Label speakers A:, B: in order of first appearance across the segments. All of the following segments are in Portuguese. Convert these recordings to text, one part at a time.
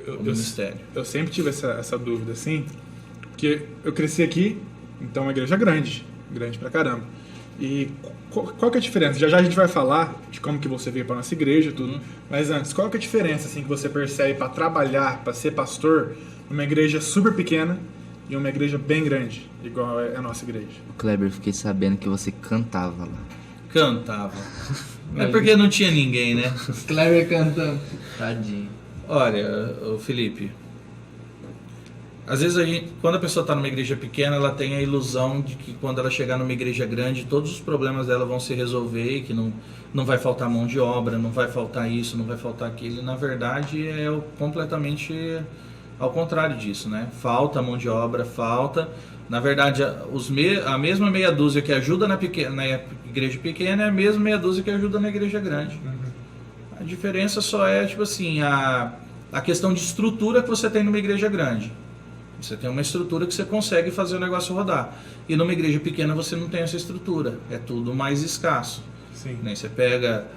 A: o
B: ministério.
A: Eu sempre tive essa dúvida, assim, porque eu cresci aqui, então é uma igreja grande pra caramba. E qual que é a diferença? Já a gente vai falar de como que você veio para nossa igreja e tudo, mas antes, qual que é a diferença assim, que você percebe para trabalhar, para ser pastor, numa igreja super pequena e uma igreja bem grande, igual é a nossa igreja?
C: O Kleber, fiquei sabendo que você cantava lá.
B: Cantava. É porque não tinha ninguém, né?
C: Kleber cantando. Tadinho.
B: Olha, ô Felipe, às vezes quando a pessoa está numa igreja pequena, ela tem a ilusão de que quando ela chegar numa igreja grande, todos os problemas dela vão se resolver, que não vai faltar mão de obra, não vai faltar isso, não vai faltar aquilo. E, na verdade, completamente ao contrário disso, né? Falta mão de obra, falta. Na verdade, a mesma meia dúzia que ajuda na igreja pequena é a mesma meia dúzia que ajuda na igreja grande. A diferença só é, tipo assim, a questão de estrutura que você tem numa igreja grande. Você tem uma estrutura que você consegue fazer o negócio rodar. E numa igreja pequena você não tem essa estrutura. É tudo mais escasso.
A: Sim.
B: Né? Você pega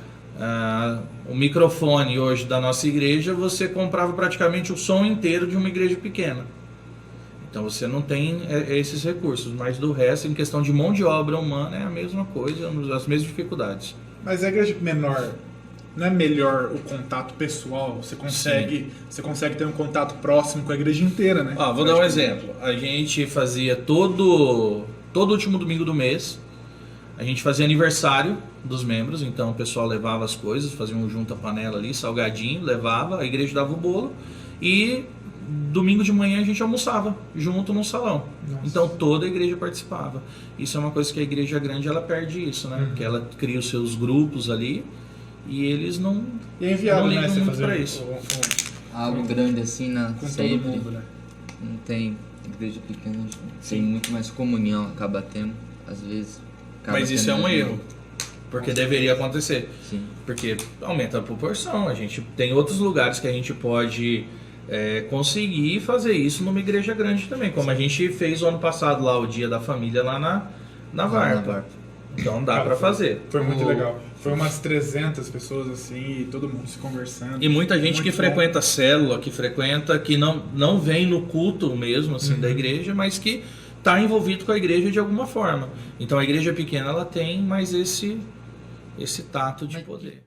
B: o microfone hoje da nossa igreja, você comprava praticamente o som inteiro de uma igreja pequena. Então você não tem esses recursos. Mas do resto, em questão de mão de obra humana, é a mesma coisa, as mesmas dificuldades.
A: Mas a igreja menor, não é melhor o contato pessoal? Você consegue ter um contato próximo com a igreja inteira, né?
B: Vou dar um exemplo. A gente fazia todo último domingo do mês, a gente fazia aniversário dos membros, então o pessoal levava as coisas, fazia um junta-panela ali, salgadinho, levava, a igreja dava o bolo e domingo de manhã a gente almoçava junto no salão. Nossa. Então toda a igreja participava. Isso é uma coisa que a igreja grande ela perde isso, né? Porque ela cria os seus grupos ali e eles não.
A: E é inviável, né? Você
B: fazer
A: fazer
B: isso.
C: Algo grande assim,
A: Com
C: sempre.
A: todo mundo, né?
C: Não tem igreja pequena, tem muito mais comunhão, acaba tendo, às vezes.
B: Mas isso é um erro. Porque deveria acontecer.
C: Sim.
B: Porque aumenta a proporção. A gente tem outros lugares que a gente pode conseguir fazer isso numa igreja grande também. Como a gente fez o ano passado lá, o Dia da Família lá na Varpa. Então dá pra fazer.
A: Foi muito legal. Foi umas 300 pessoas assim, e todo mundo se conversando.
B: E muita gente
A: muito
B: que
A: bom.
B: frequenta a célula, que não vem no culto mesmo assim da igreja, mas que está envolvido com a igreja de alguma forma. Então a igreja pequena ela tem mais esse tato de poder.